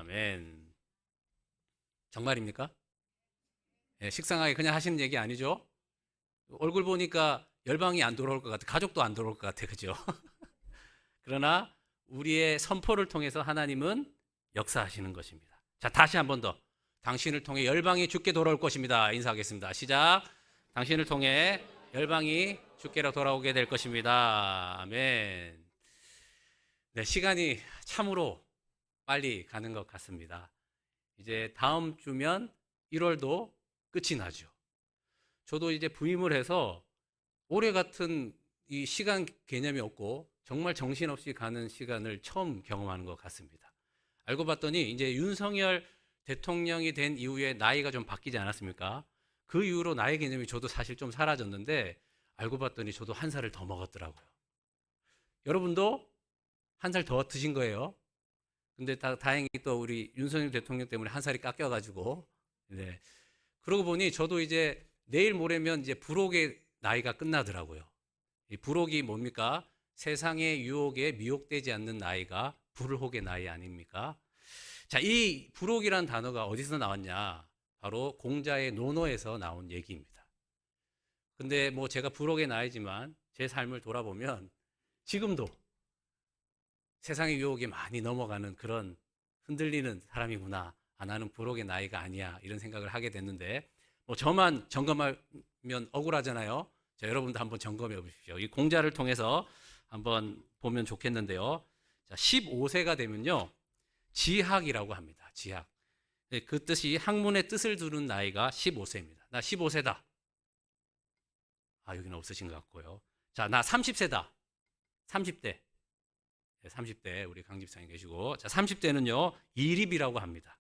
아멘. 정말입니까? 예, 식상하게 그냥 하시는 얘기 아니죠? 얼굴 보니까 열방이 안 돌아올 것 같아. 가족도 안 돌아올 것 같아. 그죠? 그러나 우리의 선포를 통해서 하나님은 역사하시는 것입니다. 자, 다시 한 번 더. 당신을 통해 열방이 주께 돌아올 것입니다. 인사하겠습니다. 시작. 당신을 통해 열방이 주께로 돌아오게 될 것입니다. 아멘. 네, 시간이 참으로 빨리 가는 것 같습니다. 이제 다음 주면 1월도 끝이 나죠. 저도 이제 부임을 해서 올해 같은 이 시간 개념이 없고 정말 정신없이 가는 시간을 처음 경험하는 것 같습니다. 알고 봤더니 이제 윤석열 대통령이 된 이후에 나이가 좀 바뀌지 않았습니까? 그 이후로 나이 개념이 저도 사실 좀 사라졌는데 알고 봤더니 저도 한 살을 더 먹었더라고요. 여러분도 한 살 더 드신 거예요. 근데 다행히 또 우리 윤석열 대통령 때문에 한 살이 깎여가지고, 네. 그러고 보니 저도 이제 내일 모레면 이제 불혹의 나이가 끝나더라고요. 이 불혹이 뭡니까? 세상의 유혹에 미혹되지 않는 나이가 불혹의 나이 아닙니까? 자, 이 불혹이란 단어가 어디서 나왔냐? 바로 공자의 논어에서 나온 얘기입니다. 근데 뭐 제가 불혹의 나이지만 제 삶을 돌아보면 지금도 세상의 유혹에 많이 넘어가는 그런 흔들리는 사람이구나. 아, 나는 불혹의 나이가 아니야. 이런 생각을 하게 됐는데, 뭐 저만 점검하면 억울하잖아요. 자, 여러분도 한번 점검해 보십시오. 이 공자를 통해서 한번 보면 좋겠는데요. 자, 15세가 되면요. 지학이라고 합니다. 지학. 그 뜻이 학문의 뜻을 두는 나이가 15세입니다. 나 15세다. 아, 여기는 없으신 것 같고요. 자, 나 30세다. 30대. 30대 우리 강 집사님 계시고, 자, 30대는요 이립이라고 합니다.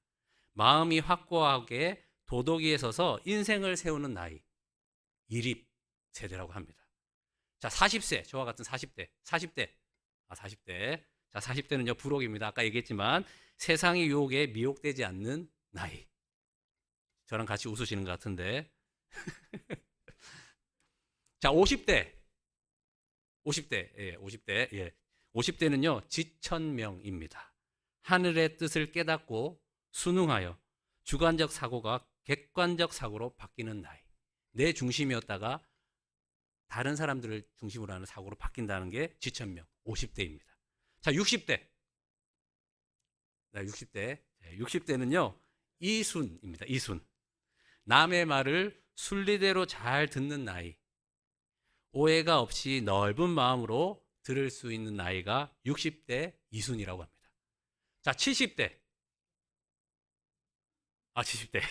마음이 확고하게 도덕위에 서서 인생을 세우는 나이, 이립 세대라고 합니다. 자, 40세, 저와 같은 40대, 40대, 40대. 자, 40대는요 불혹입니다. 아까 얘기했지만 세상의 유혹에 미혹되지 않는 나이. 저랑 같이 웃으시는 것 같은데. 자, 50대, 50대, 예, 50대, 예. 50대는요 지천명입니다. 하늘의 뜻을 깨닫고 순응하여 주관적 사고가 객관적 사고로 바뀌는 나이. 내 중심이었다가 다른 사람들을 중심으로 하는 사고로 바뀐다는 게 지천명 50대입니다. 자, 60대. 60대. 60대는요 이순입니다. 이순. 남의 말을 순리대로 잘 듣는 나이. 오해가 없이 넓은 마음으로 들을 수 있는 나이가 60대 이순이라고 합니다. 자, 70대. 70대.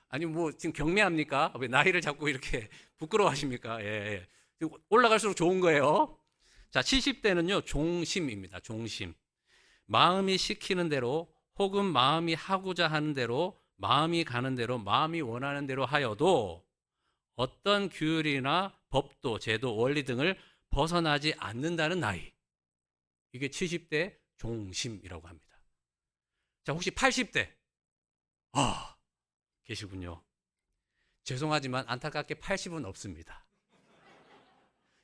아니, 뭐, 지금 경매합니까? 왜 나이를 자꾸 이렇게 부끄러워 하십니까? 예, 예. 올라갈수록 좋은 거예요. 자, 70대는요, 종심입니다. 종심. 마음이 시키는 대로 혹은 마음이 하고자 하는 대로 마음이 가는 대로 마음이 원하는 대로 하여도 어떤 규율이나 법도 제도 원리 등을 벗어나지 않는다는 나이. 이게 70대 종심이라고 합니다. 자, 혹시 80대? 계시군요. 죄송하지만 안타깝게 80은 없습니다.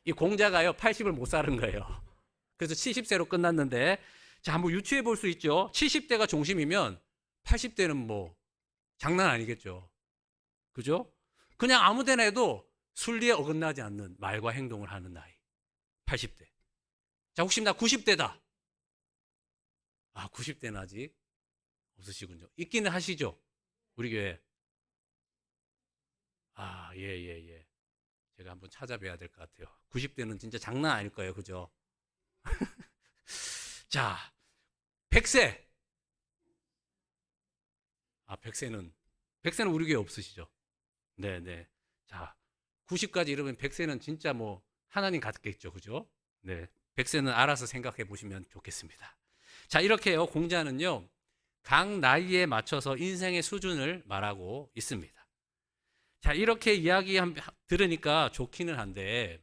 이 공자가요 80을 못 사는 거예요. 그래서 70세로 끝났는데, 자, 한번 유추해 볼 수 있죠. 70대가 종심이면 80대는 뭐 장난 아니겠죠. 그죠? 그냥 아무 데나 해도 순리에 어긋나지 않는 말과 행동을 하는 나이. 80대. 자, 혹시 나 90대다. 90대는 아직 없으시군요. 있기는 하시죠? 우리 교회. 예. 제가 한번 찾아뵈야 될 것 같아요. 90대는 진짜 장난 아닐 거예요. 그죠? 자, 100세. 100세는 우리 교회 없으시죠? 네. 자, 90까지 이러면 100세는 진짜 뭐 하나님 같겠죠. 그죠? 네. 100세는 알아서 생각해 보시면 좋겠습니다. 자, 이렇게요. 공자는요. 각 나이에 맞춰서 인생의 수준을 말하고 있습니다. 자, 이렇게 이야기 들으니까 좋기는 한데,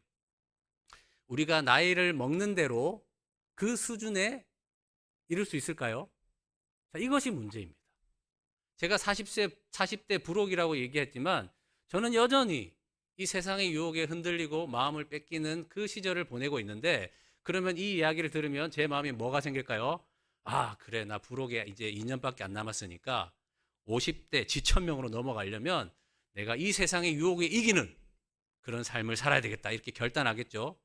우리가 나이를 먹는 대로 그 수준에 이룰 수 있을까요? 자, 이것이 문제입니다. 제가 40대 불혹이라고 얘기했지만 저는 여전히 이 세상의 유혹에 흔들리고 마음을 뺏기는 그 시절을 보내고 있는데, 그러면 이 이야기를 들으면 제 마음에 뭐가 생길까요? 아, 그래. 나 부록에 이제 2년밖에 안 남았으니까 50대 지천명으로 넘어가려면 내가 이 세상의 유혹에 이기는 그런 삶을 살아야 되겠다. 이렇게 결단하겠죠.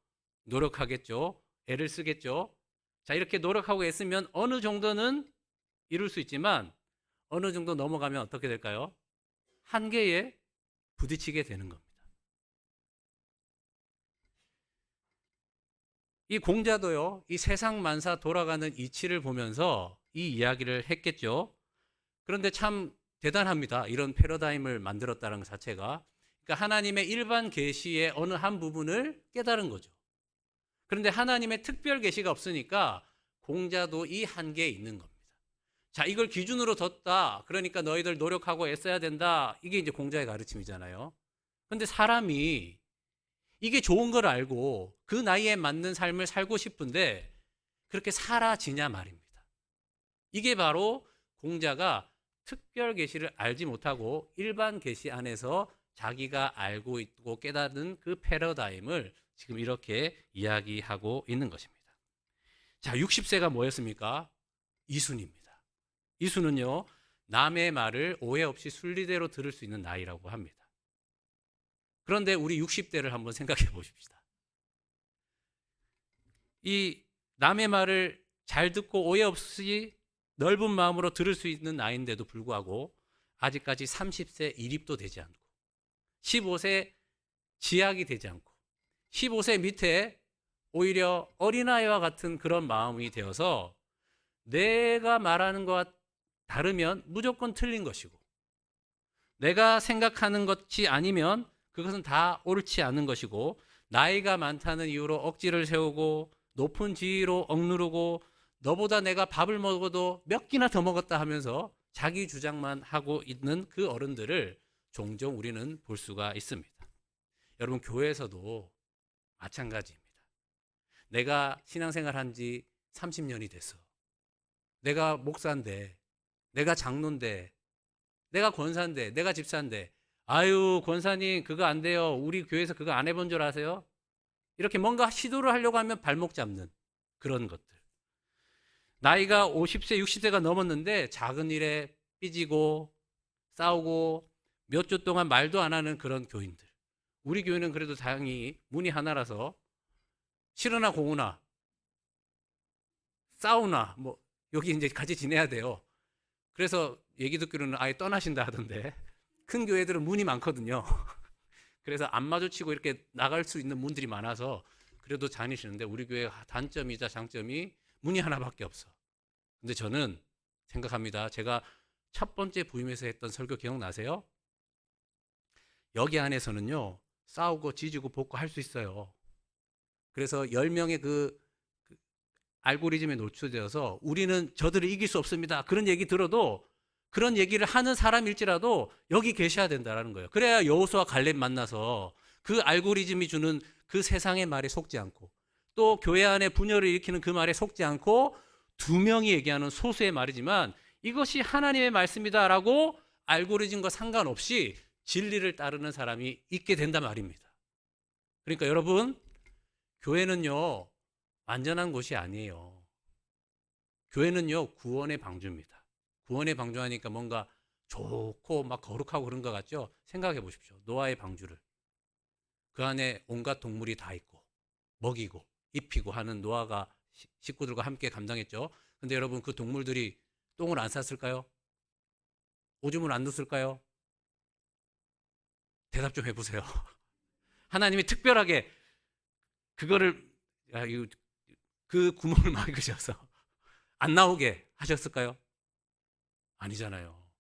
노력하겠죠. 애를 쓰겠죠. 자, 이렇게 노력하고 애쓰면 어느 정도는 이룰 수 있지만 어느 정도 넘어가면 어떻게 될까요? 한계에 부딪히게 되는 겁니다. 이 공자도요, 이 세상 만사 돌아가는 이치를 보면서 이 이야기를 했겠죠. 그런데 참 대단합니다. 이런 패러다임을 만들었다는 것 자체가. 그러니까 하나님의 일반 계시의 어느 한 부분을 깨달은 거죠. 그런데 하나님의 특별 계시가 없으니까 공자도 이 한계에 있는 겁니다. 자, 이걸 기준으로 뒀다. 그러니까 너희들 노력하고 애써야 된다. 이게 이제 공자의 가르침이잖아요. 그런데 사람이 이게 좋은 걸 알고 그 나이에 맞는 삶을 살고 싶은데 그렇게 사라지냐 말입니다. 이게 바로 공자가 특별 계시를 알지 못하고 일반 계시 안에서 자기가 알고 있고 깨닫는 그 패러다임을 지금 이렇게 이야기하고 있는 것입니다. 자, 60세가 뭐였습니까? 이순입니다. 이순은요, 남의 말을 오해 없이 순리대로 들을 수 있는 나이라고 합니다. 그런데 우리 60대를 한번 생각해 보십시다. 이 남의 말을 잘 듣고 오해 없이 넓은 마음으로 들을 수 있는 나이인데도 불구하고 아직까지 30세 일입도 되지 않고 15세 지약이 되지 않고 15세 밑에 오히려 어린아이와 같은 그런 마음이 되어서 내가 말하는 것과 다르면 무조건 틀린 것이고 내가 생각하는 것이 아니면 그것은 다 옳지 않은 것이고 나이가 많다는 이유로 억지를 세우고 높은 지위로 억누르고 너보다 내가 밥을 먹어도 몇 끼나 더 먹었다 하면서 자기 주장만 하고 있는 그 어른들을 종종 우리는 볼 수가 있습니다. 여러분, 교회에서도 마찬가지입니다. 내가 신앙생활 한 지 30년이 됐어. 내가 목사인데, 내가 장로인데, 내가 권사인데, 내가 집사인데, 아유, 권사님 그거 안 돼요. 우리 교회에서 그거 안 해본 줄 아세요? 이렇게 뭔가 시도를 하려고 하면 발목 잡는 그런 것들. 나이가 50세, 60세가 넘었는데 작은 일에 삐지고 싸우고 몇 주 동안 말도 안 하는 그런 교인들. 우리 교회는 그래도 다행히 문이 하나라서 실으나 공우나 싸우나 뭐 여기 이제 같이 지내야 돼요. 그래서 얘기 듣기로는 아예 떠나신다 하던데 큰 교회들은 문이 많거든요. 그래서 안 마주치고 이렇게 나갈 수 있는 문들이 많아서 그래도 다니시는데 우리 교회 단점이자 장점이 문이 하나밖에 없어. 근데 저는 생각합니다. 제가 첫 번째 부임에서 했던 설교 기억나세요? 여기 안에서는요, 싸우고 지지고 볶고 할 수 있어요. 그래서 10명의 그 알고리즘에 노출되어서 우리는 저들을 이길 수 없습니다. 그런 얘기 들어도 그런 얘기를 하는 사람일지라도 여기 계셔야 된다는 거예요. 그래야 여호수아 갈렙 만나서 그 알고리즘이 주는 그 세상의 말에 속지 않고 또 교회 안에 분열을 일으키는 그 말에 속지 않고 두 명이 얘기하는 소수의 말이지만 이것이 하나님의 말씀이다라고 알고리즘과 상관없이 진리를 따르는 사람이 있게 된단 말입니다. 그러니까 여러분, 교회는요, 완전한 곳이 아니에요. 교회는요, 구원의 방주입니다. 구원의 방주하니까 뭔가 좋고 막 거룩하고 그런 것 같죠? 생각해 보십시오. 노아의 방주를. 그 안에 온갖 동물이 다 있고 먹이고 입히고 하는 노아가 식구들과 함께 감당했죠. 근데 여러분, 그 동물들이 똥을 안 쌌을까요? 오줌을 안 넣었을까요? 대답 좀 해보세요. 하나님이 특별하게 그거를 그 구멍을 막으셔서 안 나오게 하셨을까요? 아니잖아요.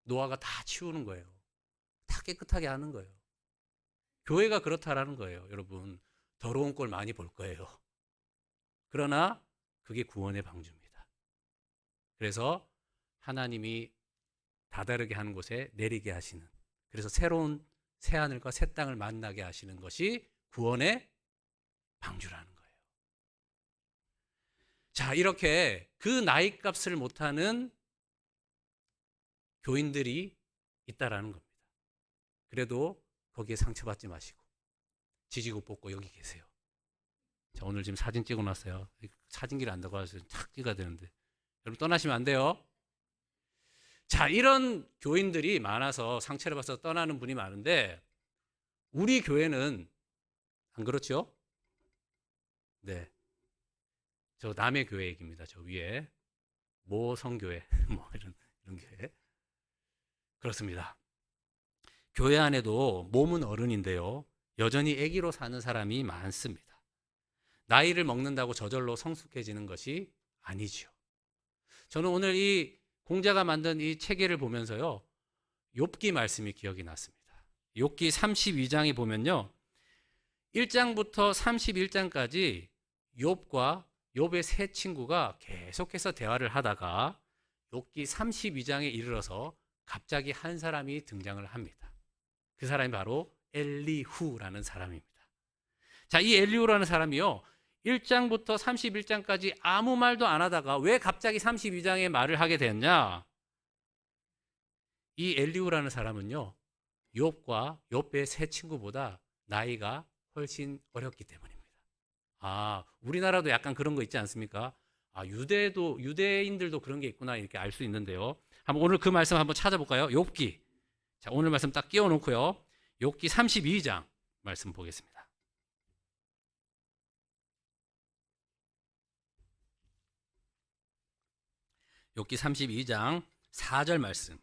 노아가 다 치우는 거예요. 다 깨끗하게 하는 거예요. 교회가 그렇다라는 거예요. 여러분, 더러운 꼴 많이 볼 거예요. 그러나 그게 구원의 방주입니다. 그래서 하나님이 다다르게 하는 곳에 내리게 하시는, 그래서 새로운 새하늘과 새 땅을 만나게 하시는 것이 구원의 방주라는 거예요. 자, 이렇게 그 나이 값을 못하는 교인들이 있다라는 겁니다. 그래도 거기에 상처받지 마시고 지지고 볶고 여기 계세요. 자, 오늘 지금 사진 찍어놨어요. 사진기를 안 들고 와서 착 찍어야 되는데 여러분 떠나시면 안 돼요. 자, 이런 교인들이 많아서 상처를 받아서 떠나는 분이 많은데 우리 교회는 안 그렇죠? 네. 저 남의 교회 얘기입니다. 저 위에 모 성교회 뭐 이런 교회. 그렇습니다. 교회 안에도 몸은 어른인데요. 여전히 아기로 사는 사람이 많습니다. 나이를 먹는다고 저절로 성숙해지는 것이 아니죠. 저는 오늘 이 공자가 만든 이 체계를 보면서요. 욥기 말씀이 기억이 났습니다. 욥기 32장에 보면요. 1장부터 31장까지 욥과 욥의 세 친구가 계속해서 대화를 하다가 욥기 32장에 이르러서 갑자기 한 사람이 등장을 합니다. 그 사람이 바로 엘리후라는 사람입니다. 자, 이 엘리후라는 사람이요. 1장부터 31장까지 아무 말도 안 하다가 왜 갑자기 32장에 말을 하게 되었냐? 이 엘리후라는 사람은요. 욥과 욥의 세 친구보다 나이가 훨씬 어렸기 때문입니다. 아, 우리나라도 약간 그런 거 있지 않습니까? 아, 유대인들도 그런 게 있구나 이렇게 알 수 있는데요. 한번 오늘 그 말씀 한번 찾아볼까요? 욥기. 자, 오늘 말씀 딱 끼워 놓고요. 욥기 32장 말씀 보겠습니다. 욥기 32장 4절 말씀.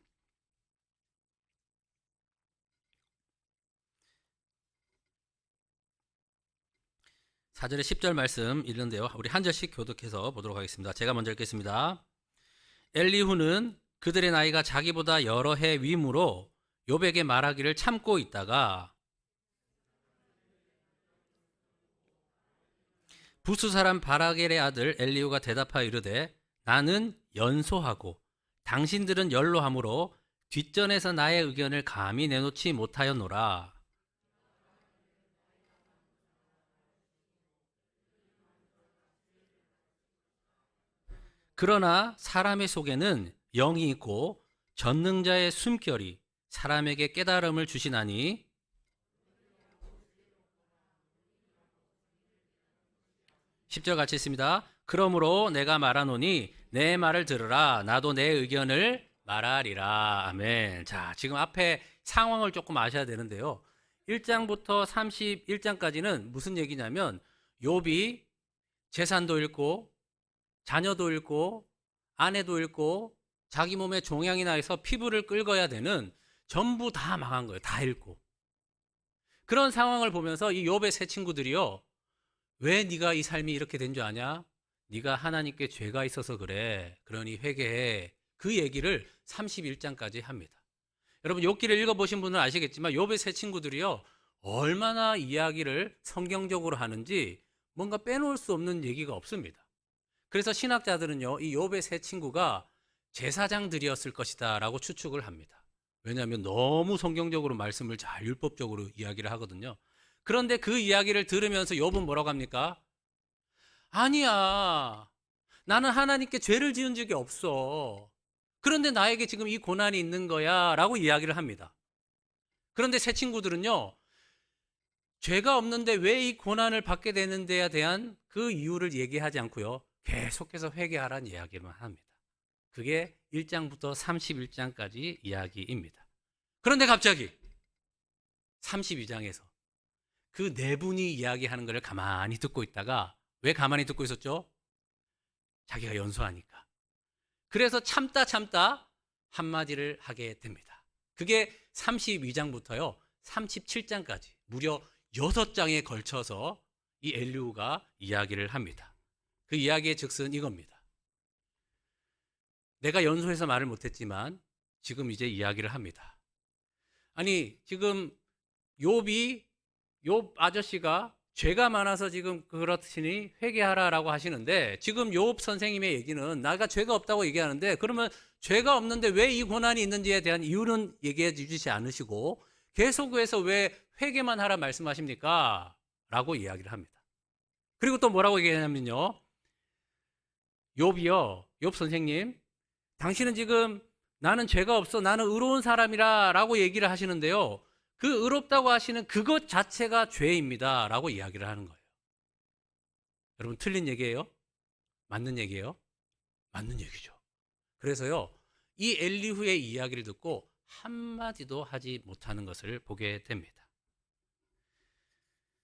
4절에 10절 말씀 읽는데요. 우리 한 절씩 교독해서 보도록 하겠습니다. 제가 먼저 읽겠습니다. 엘리후는 그들의 나이가 자기보다 여러 해 위므로 욥에게 말하기를 참고 있다가 부스 사람 바라겔의 아들 엘리후가 대답하여 이르되 나는 연소하고 당신들은 연로하므로 뒷전에서 나의 의견을 감히 내놓지 못하였노라. 그러나 사람의 속에는 영이 있고 전능자의 숨결이 사람에게 깨달음을 주시나니 10절 같이 있습니다. 그러므로 내가 말하노니 내 말을 들으라. 나도 내 의견을 말하리라. 아멘. 자, 지금 앞에 상황을 조금 아셔야 되는데요. 1장부터 31장까지는 무슨 얘기냐면 욥이 재산도 잃고 자녀도 잃고 아내도 잃고 자기 몸에 종양이 나서 피부를 긁어야 되는 전부 다 망한 거예요. 다 잃고. 그런 상황을 보면서 이 욥의 세 친구들이요. 왜 네가 이 삶이 이렇게 된 줄 아냐? 네가 하나님께 죄가 있어서 그래. 그러니 회개해. 그 얘기를 31장까지 합니다. 여러분 욥기를 읽어보신 분은 아시겠지만 욥의 세 친구들이요. 얼마나 이야기를 성경적으로 하는지 뭔가 빼놓을 수 없는 얘기가 없습니다. 그래서 신학자들은요. 이 욥의 세 친구가 제사장들이었을 것이다 라고 추측을 합니다. 왜냐하면 너무 성경적으로 말씀을 잘 율법적으로 이야기를 하거든요. 그런데 그 이야기를 들으면서 욥은 뭐라고 합니까? 아니야. 나는 하나님께 죄를 지은 적이 없어. 그런데 나에게 지금 이 고난이 있는 거야 라고 이야기를 합니다. 그런데 새 친구들은요. 죄가 없는데 왜 이 고난을 받게 되는 데에 대한 그 이유를 얘기하지 않고요. 계속해서 회개하라는 이야기만 합니다. 그게 1장부터 31장까지 이야기입니다. 그런데 갑자기 32장에서 그 네 분이 이야기하는 것을 가만히 듣고 있다가 왜 가만히 듣고 있었죠? 자기가 연소하니까. 그래서 참다 한마디를 하게 됩니다. 그게 32장부터요 37장까지 무려 6장에 걸쳐서 이 엘리후가 이야기를 합니다. 그 이야기의 즉슨 이겁니다. 내가 연소해서 말을 못했지만 지금 이제 이야기를 합니다. 아니 지금 욥 아저씨가 죄가 많아서 지금 그렇으니 회개하라라고 하시는데 지금 욥 선생님의 얘기는 나가 죄가 없다고 얘기하는데 그러면 죄가 없는데 왜 이 고난이 있는지에 대한 이유는 얘기해 주시지 않으시고 계속해서 왜 회개만 하라 말씀하십니까? 라고 이야기를 합니다. 그리고 또 뭐라고 얘기하냐면요. 욥 선생님 당신은 지금 나는 죄가 없어 나는 의로운 사람이라 라고 얘기를 하시는데요. 그 의롭다고 하시는 그것 자체가 죄입니다 라고 이야기를 하는 거예요. 여러분 틀린 얘기예요? 맞는 얘기예요? 맞는 얘기죠. 그래서요, 이 엘리후의 이야기를 듣고 한마디도 하지 못하는 것을 보게 됩니다.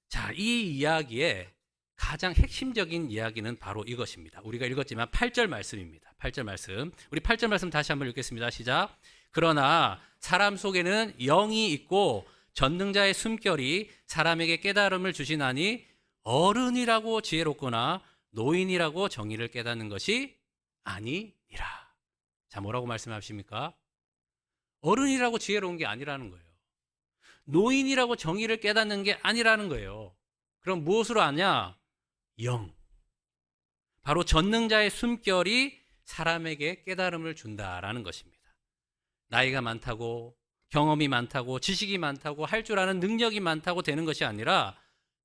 자, 이 이야기의 가장 핵심적인 이야기는 바로 이것입니다. 우리가 읽었지만 8절 말씀입니다. 8절 말씀. 우리 8절 말씀 다시 한번 읽겠습니다. 시작. 그러나 사람 속에는 영이 있고 전능자의 숨결이 사람에게 깨달음을 주시나니 어른이라고 지혜롭거나 노인이라고 정의를 깨닫는 것이 아니니라. 자, 뭐라고 말씀하십니까? 어른이라고 지혜로운 게 아니라는 거예요. 노인이라고 정의를 깨닫는 게 아니라는 거예요. 그럼 무엇으로 아냐? 영. 바로 전능자의 숨결이 사람에게 깨달음을 준다라는 것입니다. 나이가 많다고, 경험이 많다고, 지식이 많다고, 할 줄 아는 능력이 많다고 되는 것이 아니라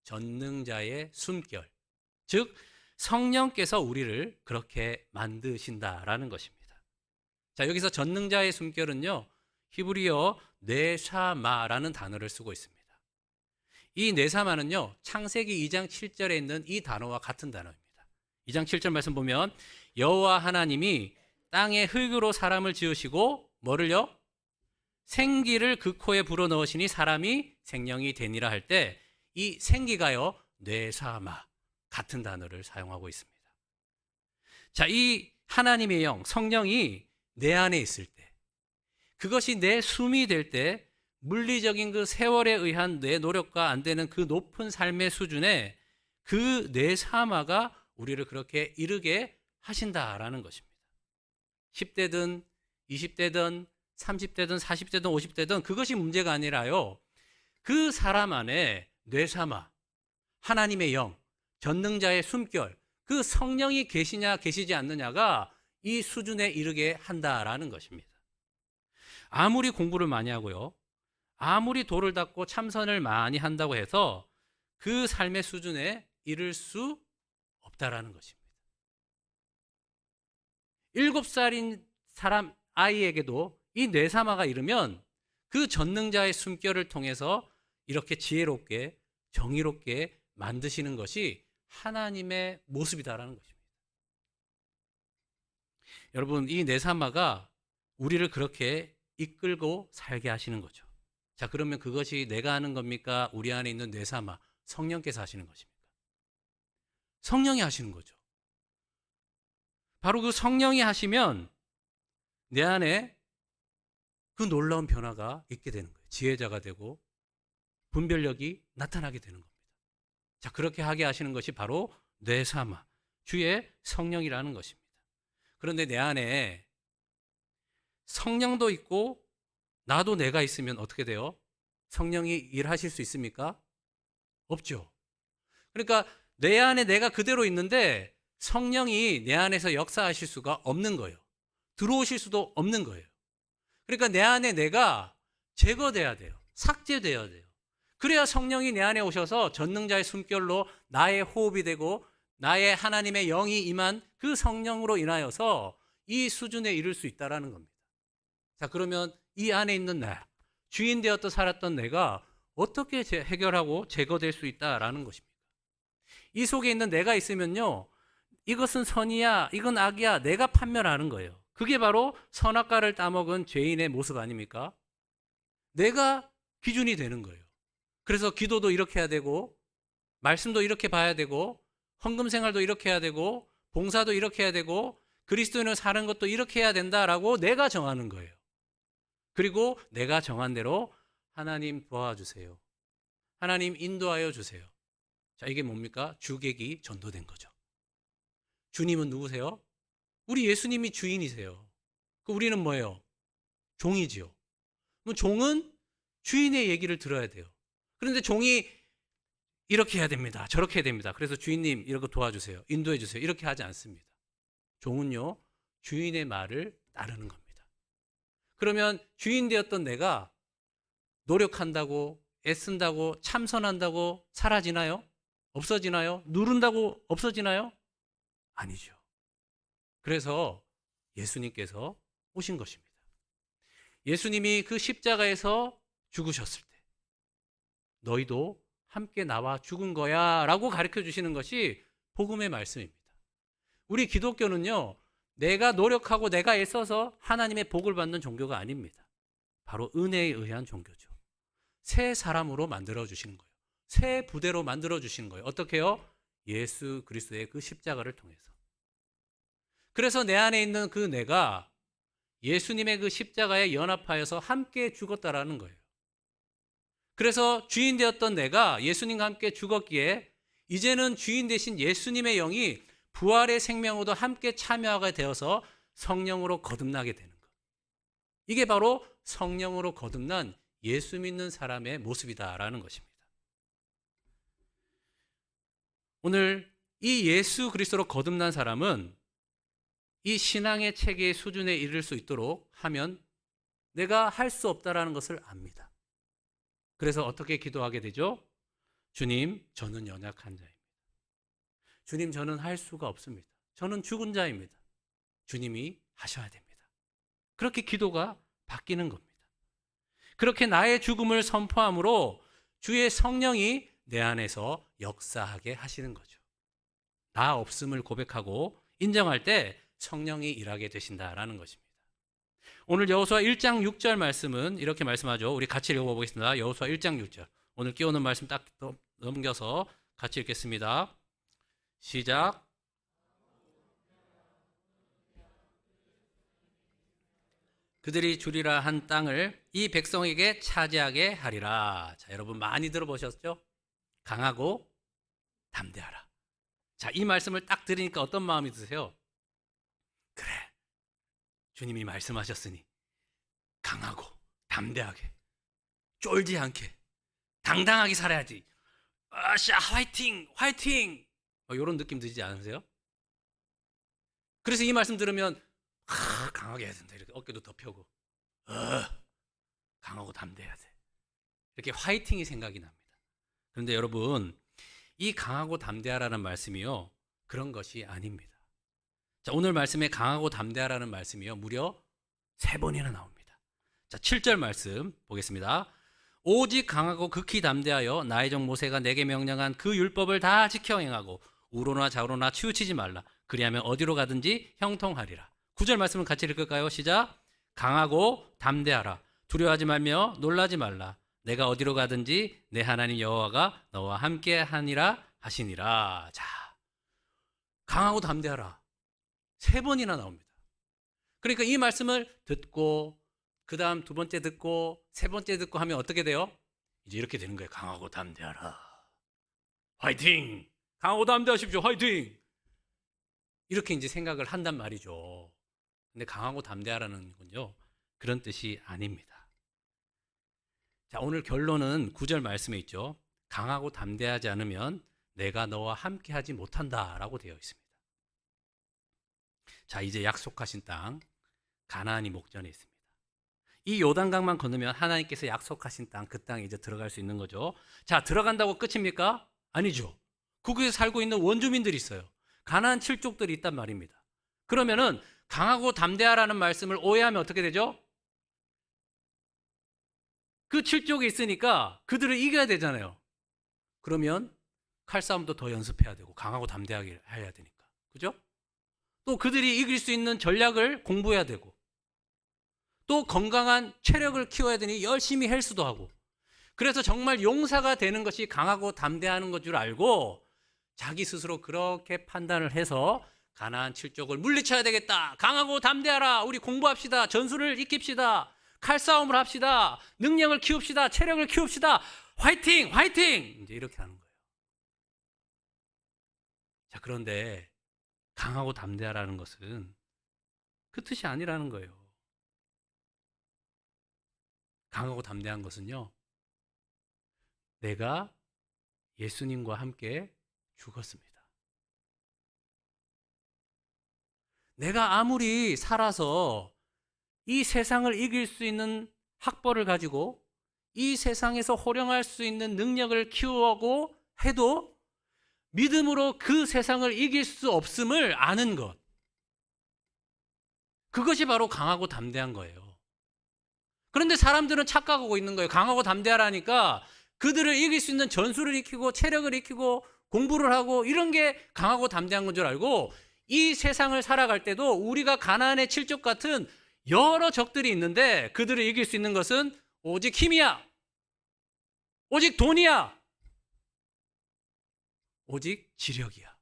전능자의 숨결, 즉 성령께서 우리를 그렇게 만드신다라는 것입니다. 자, 여기서 전능자의 숨결은요, 히브리어 네샤마라는 단어를 쓰고 있습니다. 이 네사마는요, 창세기 2장 7절에 있는 이 단어와 같은 단어입니다. 2장 7절 말씀 보면 여호와 하나님이 땅의 흙으로 사람을 지으시고 뭐를요? 생기를 그 코에 불어넣으시니 사람이 생명이 되니라 할 때 이 생기가요, 네사마 같은 단어를 사용하고 있습니다. 자, 이 하나님의 영, 성령이 내 안에 있을 때, 그것이 내 숨이 될 때 물리적인 그 세월에 의한 내 노력과 안 되는 그 높은 삶의 수준에 그 네사마가 우리를 그렇게 이르게 하신다라는 것입니다. 10대든 20대든 30대든 40대든 50대든 그것이 문제가 아니라요, 그 사람 안에 뇌사마, 하나님의 영, 전능자의 숨결, 그 성령이 계시냐 계시지 않느냐가 이 수준에 이르게 한다라는 것입니다. 아무리 공부를 많이 하고요, 아무리 도를 닦고 참선을 많이 한다고 해서 그 삶의 수준에 이를 수 없다라는 것입니다. 7살인 사람 아이에게도 이 뇌사마가 이르면 그 전능자의 숨결을 통해서 이렇게 지혜롭게 정의롭게 만드시는 것이 하나님의 모습이다라는 것입니다. 여러분, 이 뇌사마가 우리를 그렇게 이끌고 살게 하시는 거죠. 자, 그러면 그것이 내가 하는 겁니까? 우리 안에 있는 뇌사마, 성령께서 하시는 것입니까? 성령이 하시는 거죠. 바로 그 성령이 하시면 내 안에 그 놀라운 변화가 있게 되는 거예요. 지혜자가 되고 분별력이 나타나게 되는 겁니다. 자, 그렇게 하게 하시는 것이 바로 뇌사마, 주의 성령이라는 것입니다. 그런데 내 안에 성령도 있고 나도 내가 있으면 어떻게 돼요? 성령이 일하실 수 있습니까? 없죠. 그러니까 내 안에 내가 그대로 있는데 성령이 내 안에서 역사하실 수가 없는 거예요. 들어오실 수도 없는 거예요. 그러니까 내 안에 내가 제거돼야 돼요. 삭제돼야 돼요. 그래야 성령이 내 안에 오셔서 전능자의 숨결로 나의 호흡이 되고 나의 하나님의 영이 임한 그 성령으로 인하여서 이 수준에 이를 수 있다는 겁니다. 자, 그러면 이 안에 있는 나, 주인 되었다 살았던 내가 어떻게 해결하고 제거될 수 있다라는 것입니다. 이 속에 있는 내가 있으면요, 이것은 선이야, 이건 악이야, 내가 판별하는 거예요. 그게 바로 선악과를 따먹은 죄인의 모습 아닙니까? 내가 기준이 되는 거예요. 그래서 기도도 이렇게 해야 되고, 말씀도 이렇게 봐야 되고, 헌금 생활도 이렇게 해야 되고, 봉사도 이렇게 해야 되고, 그리스도인으로 사는 것도 이렇게 해야 된다라고 내가 정하는 거예요. 그리고 내가 정한 대로 하나님 도와주세요. 하나님 인도하여 주세요. 자, 이게 뭡니까? 주객이 전도된 거죠. 주님은 누구세요? 우리 예수님이 주인이세요. 그 우리는 뭐예요? 종이지요. 그럼 종은 주인의 얘기를 들어야 돼요. 그런데 종이 이렇게 해야 됩니다. 저렇게 해야 됩니다. 그래서 주인님 이렇게 도와주세요. 인도해 주세요. 이렇게 하지 않습니다. 종은요, 주인의 말을 따르는 겁니다. 그러면 주인 되었던 내가 노력한다고, 애쓴다고, 참선한다고 사라지나요? 없어지나요? 누른다고 없어지나요? 아니죠. 그래서 예수님께서 오신 것입니다. 예수님이 그 십자가에서 죽으셨을 때 너희도 함께 나와 죽은 거야 라고 가르쳐 주시는 것이 복음의 말씀입니다. 우리 기독교는요, 내가 노력하고 내가 애써서 하나님의 복을 받는 종교가 아닙니다. 바로 은혜에 의한 종교죠. 새 사람으로 만들어 주시는 거예요. 새 부대로 만들어 주시는 거예요. 어떻게요? 예수 그리스도의 그 십자가를 통해서. 그래서 내 안에 있는 그 내가 예수님의 그 십자가에 연합하여서 함께 죽었다라는 거예요. 그래서 주인 되었던 내가 예수님과 함께 죽었기에 이제는 주인 되신 예수님의 영이 부활의 생명으로도 함께 참여하게 되어서 성령으로 거듭나게 되는 것. 이게 바로 성령으로 거듭난 예수 믿는 사람의 모습이다라는 것입니다. 오늘 이 예수 그리스도로 거듭난 사람은 이 신앙의 체계의 수준에 이를 수 있도록 하면 내가 할 수 없다라는 것을 압니다. 그래서 어떻게 기도하게 되죠? 주님, 저는 연약한 자입니다. 주님, 저는 할 수가 없습니다. 저는 죽은 자입니다. 주님이 하셔야 됩니다. 그렇게 기도가 바뀌는 겁니다. 그렇게 나의 죽음을 선포함으로 주의 성령이 내 안에서 역사하게 하시는 거죠. 나 없음을 고백하고 인정할 때 성령이 일하게 되신다라는 것입니다. 오늘 여호수아 1장 6절 말씀은 이렇게 말씀하죠. 우리 같이 읽어보겠습니다. 여호수아 1장 6절. 오늘 끼워놓은 말씀 딱 넘겨서 같이 읽겠습니다. 시작. 그들이 주리라 한 땅을 이 백성에게 차지하게 하리라. 자, 여러분 많이 들어보셨죠? 강하고 담대하라. 자, 이 말씀을 딱 들으니까 어떤 마음이 드세요? 그래, 주님이 말씀하셨으니 강하고 담대하게 쫄지 않게 당당하게 살아야지. 아샤, 화이팅, 화이팅. 이런 느낌 드시지 않으세요? 그래서 이 말씀 들으면 강하게 해야 된다. 이렇게 어깨도 더 펴고 강하고 담대해야 돼. 이렇게 화이팅이 생각이 납니다. 그런데 여러분, 이 강하고 담대하라는 말씀이요, 그런 것이 아닙니다. 자, 오늘 말씀에 강하고 담대하라는 말씀이요, 무려 3번이나 나옵니다. 자, 7절 말씀 보겠습니다. 오직 강하고 극히 담대하여 나의 종 모세가 내게 명령한 그 율법을 다 지켜 행하고 우로나 좌우로나 치우치지 말라. 그리하면 어디로 가든지 형통하리라. 9절 말씀을 같이 읽을까요? 시작. 강하고 담대하라. 두려워하지 말며 놀라지 말라. 내가 어디로 가든지 내 하나님 여호와가 너와 함께 하니라 하시니라. 자, 강하고 담대하라. 3번이나 나옵니다. 그러니까 이 말씀을 듣고 그 다음 2번째 듣고 3번째 듣고 하면 어떻게 돼요? 이제 이렇게 되는 거예요. 강하고 담대하라. 화이팅! 강하고 담대하십시오. 화이팅! 이렇게 이제 생각을 한단 말이죠. 근데 강하고 담대하라는 건요, 그런 뜻이 아닙니다. 자, 오늘 결론은 9절 말씀에 있죠. 강하고 담대하지 않으면 내가 너와 함께 하지 못한다라고 되어 있습니다. 자, 이제 약속하신 땅 가나안이 목전에 있습니다. 이 요단강만 건너면 하나님께서 약속하신 땅, 그 땅에 이제 들어갈 수 있는 거죠. 자, 들어간다고 끝입니까? 아니죠. 거기에 살고 있는 원주민들이 있어요. 가나안 7족들이 있단 말입니다. 그러면은 강하고 담대하라는 말씀을 오해하면 어떻게 되죠? 그 7족이 있으니까 그들을 이겨야 되잖아요. 그러면 칼싸움도 더 연습해야 되고 강하고 담대하게 해야 되니까. 그죠? 또 그들이 이길 수 있는 전략을 공부해야 되고, 또 건강한 체력을 키워야 되니 열심히 헬스도 하고. 그래서 정말 용사가 되는 것이 강하고 담대하는 것 줄 알고 자기 스스로 그렇게 판단을 해서 가나안 7족을 물리쳐야 되겠다. 강하고 담대하라. 우리 공부합시다. 전술을 익힙시다. 칼싸움을 합시다. 능력을 키웁시다. 체력을 키웁시다. 화이팅! 화이팅! 이제 이렇게 하는 거예요. 자, 그런데 강하고 담대하라는 것은 그 뜻이 아니라는 거예요. 강하고 담대한 것은요, 내가 예수님과 함께 죽었습니다. 내가 아무리 살아서 이 세상을 이길 수 있는 학벌을 가지고 이 세상에서 호령할 수 있는 능력을 키우고 해도 믿음으로 그 세상을 이길 수 없음을 아는 것, 그것이 바로 강하고 담대한 거예요. 그런데 사람들은 착각하고 있는 거예요. 강하고 담대하라니까 그들을 이길 수 있는 전술을 익히고 체력을 익히고 공부를 하고 이런 게 강하고 담대한 건 줄 알고, 이 세상을 살아갈 때도 우리가 가나안의 칠족 같은 여러 적들이 있는데 그들을 이길 수 있는 것은 오직 힘이야. 오직 돈이야. 오직 지력이야.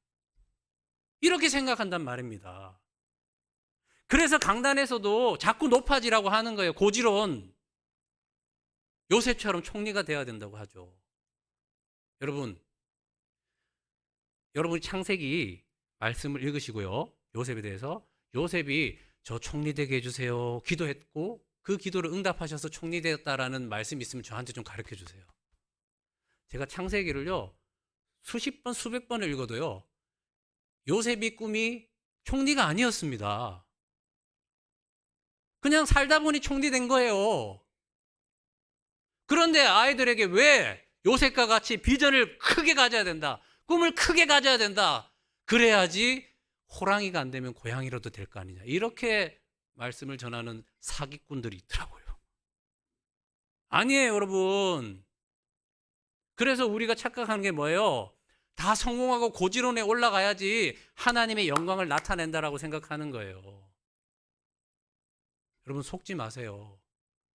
이렇게 생각한단 말입니다. 그래서 강단에서도 자꾸 높아지라고 하는 거예요. 고지론. 요셉처럼 총리가 돼야 된다고 하죠. 여러분, 여러분이 창세기 말씀을 읽으시고요. 요셉에 대해서. 요셉이 저 총리 되게 해주세요. 기도했고 그 기도를 응답하셔서 총리 되었다라는 말씀이 있으면 저한테 좀 가르쳐 주세요. 제가 창세기를요. 수십 번, 수백 번을 읽어도요. 요셉이 꿈이 총리가 아니었습니다. 그냥 살다 보니 총리 된 거예요. 그런데 아이들에게 왜 요셉과 같이 비전을 크게 가져야 된다. 꿈을 크게 가져야 된다. 그래야지 호랑이가 안 되면 고양이라도 될 거 아니냐. 이렇게 말씀을 전하는 사기꾼들이 있더라고요. 아니에요, 여러분. 그래서 우리가 착각하는 게 뭐예요? 다 성공하고 고지론에 올라가야지 하나님의 영광을 나타낸다라고 생각하는 거예요. 여러분 속지 마세요.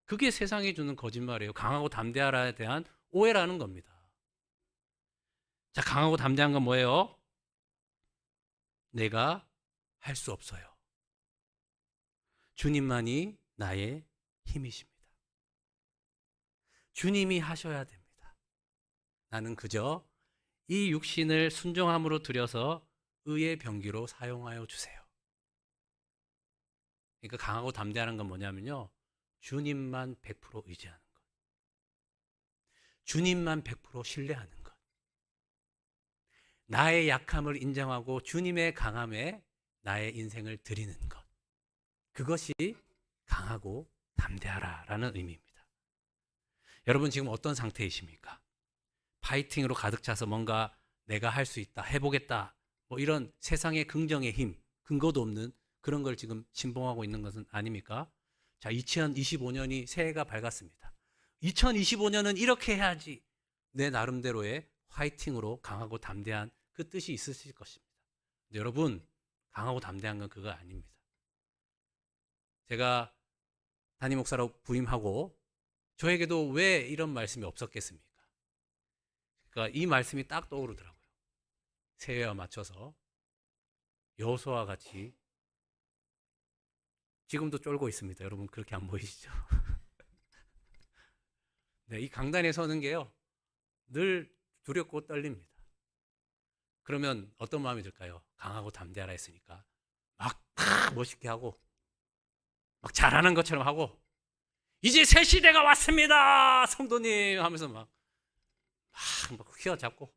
그게 세상이 주는 거짓말이에요. 강하고 담대하라에 대한 오해라는 겁니다. 자, 강하고 담대한 건 뭐예요? 내가 할 수 없어요. 주님만이 나의 힘이십니다. 주님이 하셔야 됩니다. 나는 그저 이 육신을 순종함으로 들여서 의의 병기로 사용하여 주세요. 그러니까 강하고 담대하는 건 뭐냐면요. 주님만 100% 의지하는 것. 주님만 100% 신뢰하는 것. 나의 약함을 인정하고 주님의 강함에 나의 인생을 드리는 것. 그것이 강하고 담대하라라는 의미입니다. 여러분 지금 어떤 상태이십니까? 파이팅으로 가득 차서 뭔가 내가 할 수 있다, 해보겠다, 뭐 이런 세상의 긍정의 힘, 근거도 없는 그런 걸 지금 신봉하고 있는 것은 아닙니까? 자, 2025년이 새해가 밝았습니다. 2025년은 이렇게 해야지. 내 나름대로의 화이팅으로 강하고 담대한 그 뜻이 있으실 것입니다. 근데 여러분, 강하고 담대한 건 그거 아닙니다. 제가 담임 목사로 부임하고 저에게도 왜 이런 말씀이 없었겠습니까? 그러니까 이 말씀이 딱 떠오르더라고요. 새해와 맞춰서 여호수아와 같이 지금도 쫄고 있습니다. 여러분 그렇게 안 보이시죠? 네, 이 강단에 서는 게요. 늘 두렵고 떨립니다. 그러면 어떤 마음이 들까요? 강하고 담대하라 했으니까 막 멋있게 하고 막 잘하는 것처럼 하고 이제 새 시대가 왔습니다. 성도님 하면서 막 휘어잡고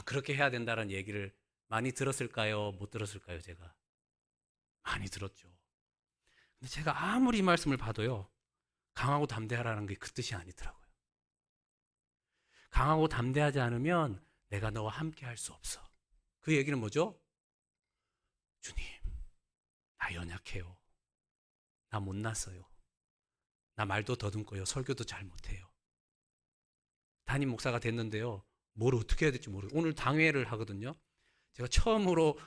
그렇게 해야 된다는 얘기를 많이 들었을까요? 못 들었을까요? 제가 많이 들었죠. 근데 제가 아무리 이 말씀을 봐도요. 강하고 담대하라는 게 그 뜻이 아니더라고요. 강하고 담대하지 않으면 내가 너와 함께 할 수 없어. 그 얘기는 뭐죠? 주님, 나 연약해요. 나 못났어요. 나 말도 더듬고요. 설교도 잘 못해요. 담임 목사가 됐는데요. 뭘 어떻게 해야 될지 모르겠어요. 오늘 당회를 하거든요. 제가 처음으로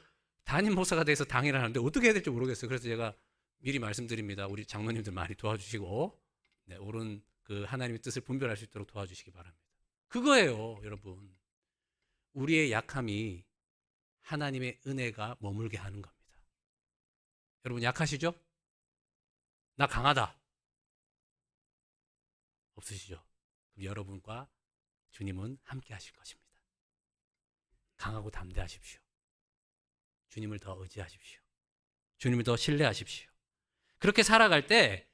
담임 목사가 돼서 당회를 하는데 어떻게 해야 될지 모르겠어요. 그래서 제가 미리 말씀드립니다. 우리 장로님들 많이 도와주시고 네, 옳은 그 하나님의 뜻을 분별할 수 있도록 도와주시기 바랍니다. 그거예요, 여러분. 우리의 약함이 하나님의 은혜가 머물게 하는 겁니다. 여러분 약하시죠? 나 강하다. 없으시죠? 그럼 여러분과 주님은 함께 하실 것입니다. 강하고 담대하십시오. 주님을 더 의지하십시오. 주님을 더 신뢰하십시오. 그렇게 살아갈 때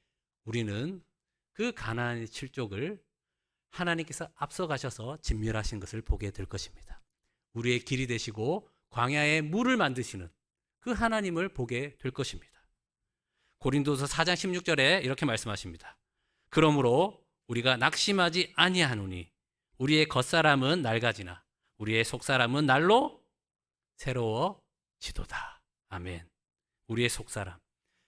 우리는 그 가나안의 칠족을 하나님께서 앞서가셔서 진멸하신 것을 보게 될 것입니다. 우리의 길이 되시고 광야에 물을 만드시는 그 하나님을 보게 될 것입니다. 고린도서 4장 16절에 이렇게 말씀하십니다. 그러므로 우리가 낙심하지 아니하노니 우리의 겉사람은 낡아지나 우리의 속사람은 날로 새로워지도다. 아멘. 우리의 속사람,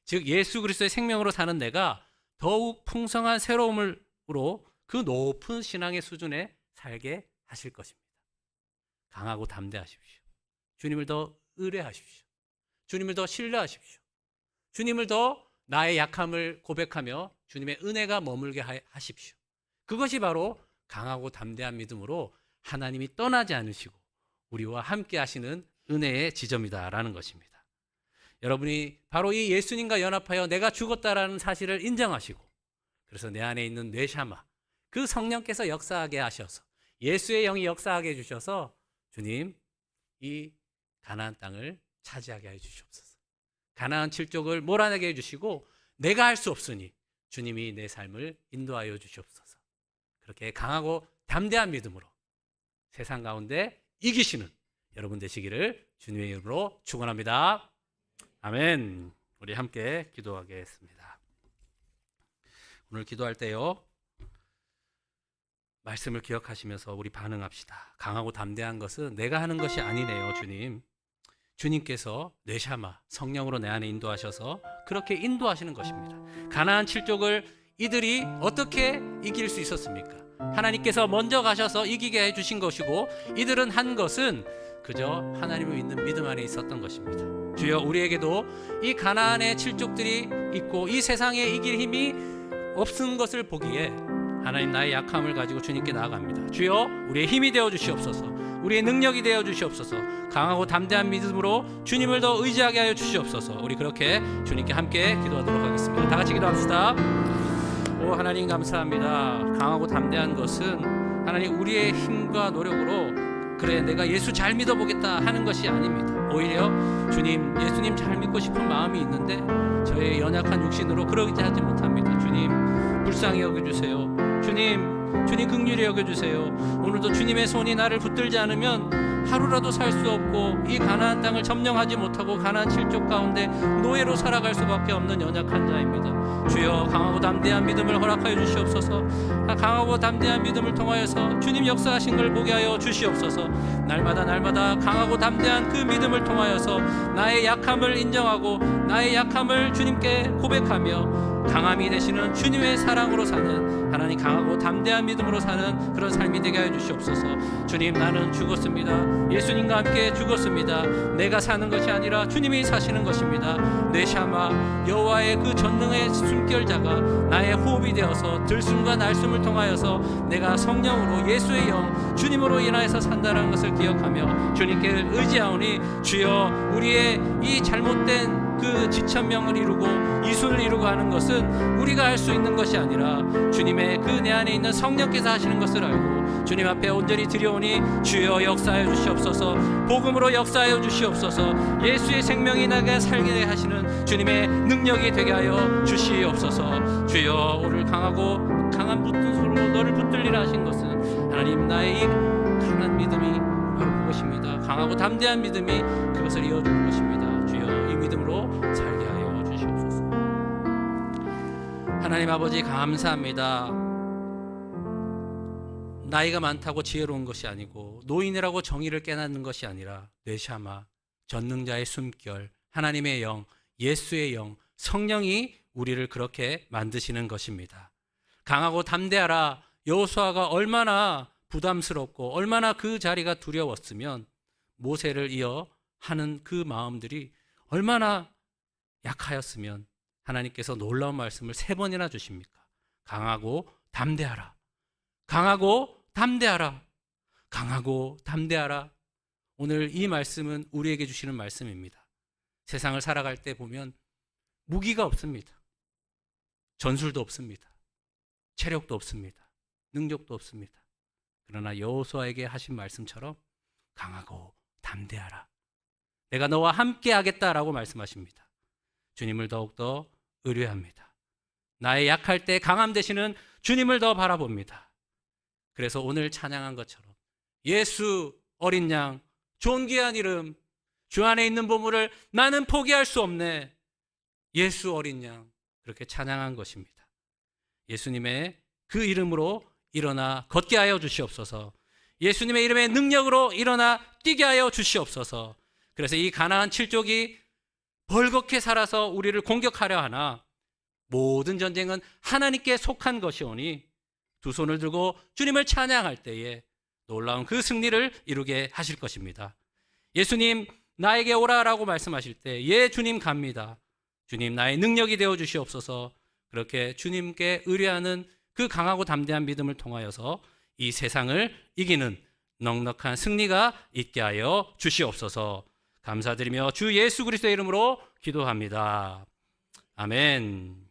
즉 예수 그리스도의 생명으로 사는 내가 더욱 풍성한 새로움으로 그 높은 신앙의 수준에 살게 하실 것입니다. 강하고 담대하십시오. 주님을 더 의뢰하십시오. 주님을 더 신뢰하십시오. 주님을 더 나의 약함을 고백하며 주님의 은혜가 머물게 하십시오. 그것이 바로 강하고 담대한 믿음으로 하나님이 떠나지 않으시고 우리와 함께 하시는 은혜의 지점이다라는 것입니다. 여러분이 바로 이 예수님과 연합하여 내가 죽었다라는 사실을 인정하시고 그래서 내 안에 있는 뇌샤마, 그 성령께서 역사하게 하셔서 예수의 영이 역사하게 해주셔서 주님, 이 가나안 땅을 차지하게 해주시옵소서. 가나안 칠족을 몰아내게 해주시고 내가 할 수 없으니 주님이 내 삶을 인도하여 주시옵소서. 그렇게 강하고 담대한 믿음으로 세상 가운데 이기시는 여러분 되시기를 주님의 이름으로 축원합니다. 아멘. 우리 함께 기도하겠습니다. 오늘 기도할 때요, 말씀을 기억하시면서 우리 반응합시다. 강하고 담대한 것은 내가 하는 것이 아니네요, 주님. 주님께서 뇌샤마, 성령으로 내 안에 인도하셔서 그렇게 인도하시는 것입니다. 가나안 칠족을 이들이 어떻게 이길 수 있었습니까? 하나님께서 먼저 가셔서 이기게 해주신 것이고 이들은 한 것은 그저 하나님을 믿는 믿음 안에 있었던 것입니다. 주여, 우리에게도 이 가나안의 칠족들이 있고 이 세상에 이길 힘이 없는 것을 보기에 하나님, 나의 약함을 가지고 주님께 나아갑니다. 주여, 우리의 힘이 되어 주시옵소서. 우리의 능력이 되어 주시옵소서. 강하고 담대한 믿음으로 주님을 더 의지하게 하여 주시옵소서. 우리 그렇게 주님께 함께 기도하도록 하겠습니다. 다 같이 기도합시다. 오 하나님, 감사합니다. 강하고 담대한 것은 하나님, 우리의 힘과 노력으로 그래 내가 예수 잘 믿어보겠다 하는 것이 아닙니다. 오히려 주님, 예수님 잘 믿고 싶은 마음이 있는데 저의 연약한 육신으로 그러지 하지 못합니다. 주님, 불쌍히 여겨주세요. 주님 긍휼히 여겨주세요. 오늘도 주님의 손이 나를 붙들지 않으면 하루라도 살 수 없고 이 가나안 땅을 점령하지 못하고 가나안 칠족 가운데 노예로 살아갈 수밖에 없는 연약한 자입니다. 주여, 강하고 담대한 믿음을 허락하여 주시옵소서. 강하고 담대한 믿음을 통하여서 주님 역사하신 걸 보게 하여 주시옵소서. 날마다 강하고 담대한 그 믿음을 통하여서 나의 약함을 인정하고 나의 약함을 주님께 고백하며 강함이 되시는 주님의 사랑으로 사는 하나님, 강하고 담대한 믿음으로 사는 그런 삶이 되게 하여 주시옵소서. 주님, 나는 죽었습니다. 예수님과 함께 죽었습니다. 내가 사는 것이 아니라 주님이 사시는 것입니다. 내 샤마, 여호와의 그 전능의 숨결자가 나의 호흡이 되어서 들숨과 날숨을 통하여서 내가 성령으로 예수의 영, 주님으로 인하여서 산다는 것을 기억하며 주님께 의지하오니 주여, 우리의 이 잘못된 그 지천명을 이루고 이순을 이루고 하는 것은 우리가 할 수 있는 것이 아니라 주님의 그 내 안에 있는 성령께서 하시는 것을 알고 주님 앞에 온전히 드려오니 주여, 역사하여 주시옵소서. 복음으로 역사하여 주시옵소서. 예수의 생명이 나게 살게 하시는 주님의 능력이 되게 하여 주시옵소서. 주여, 오늘 강한 붙든 손으로 너를 붙들리라 하신 것은 하나님, 나의 이 강한 믿음이 바로 그것입니다. 강하고 담대한 믿음이 그것을 이어주는 것입니다. 주여, 이 믿음으로 살게 하여 주시옵소서. 하나님 아버지, 감사합니다. 나이가 많다고 지혜로운 것이 아니고 노인이라고 정의를 깨닫는 것이 아니라 뇌샤마, 전능자의 숨결, 하나님의 영, 예수의 영, 성령이 우리를 그렇게 만드시는 것입니다. 강하고 담대하라. 여호수아가 얼마나 부담스럽고 얼마나 그 자리가 두려웠으면 모세를 이어 하는 그 마음들이 얼마나 약하였으면 하나님께서 놀라운 말씀을 3번이나 주십니까? 강하고 담대하라. 강하고 담대하라. 강하고 담대하라. 오늘 이 말씀은 우리에게 주시는 말씀입니다. 세상을 살아갈 때 보면 무기가 없습니다. 전술도 없습니다. 체력도 없습니다. 능력도 없습니다. 그러나 여호수아에게 하신 말씀처럼 강하고 담대하라. 내가 너와 함께 하겠다라고 말씀하십니다. 주님을 더욱더 의뢰합니다. 나의 약할 때 강함 되시는 주님을 더 바라봅니다. 그래서 오늘 찬양한 것처럼 예수 어린 양, 존귀한 이름, 주 안에 있는 보물을 나는 포기할 수 없네. 예수 어린 양, 그렇게 찬양한 것입니다. 예수님의 그 이름으로 일어나 걷게 하여 주시옵소서. 예수님의 이름의 능력으로 일어나 뛰게 하여 주시옵소서. 그래서 이 가나안 칠족이 벌겋게 살아서 우리를 공격하려 하나 모든 전쟁은 하나님께 속한 것이오니 두 손을 들고 주님을 찬양할 때에 놀라운 그 승리를 이루게 하실 것입니다. 예수님, 나에게 오라라고 말씀하실 때 예 주님 갑니다. 주님 나의 능력이 되어 주시옵소서. 그렇게 주님께 의뢰하는 그 강하고 담대한 믿음을 통하여서 이 세상을 이기는 넉넉한 승리가 있게 하여 주시옵소서. 감사드리며 주 예수 그리스도의 이름으로 기도합니다. 아멘.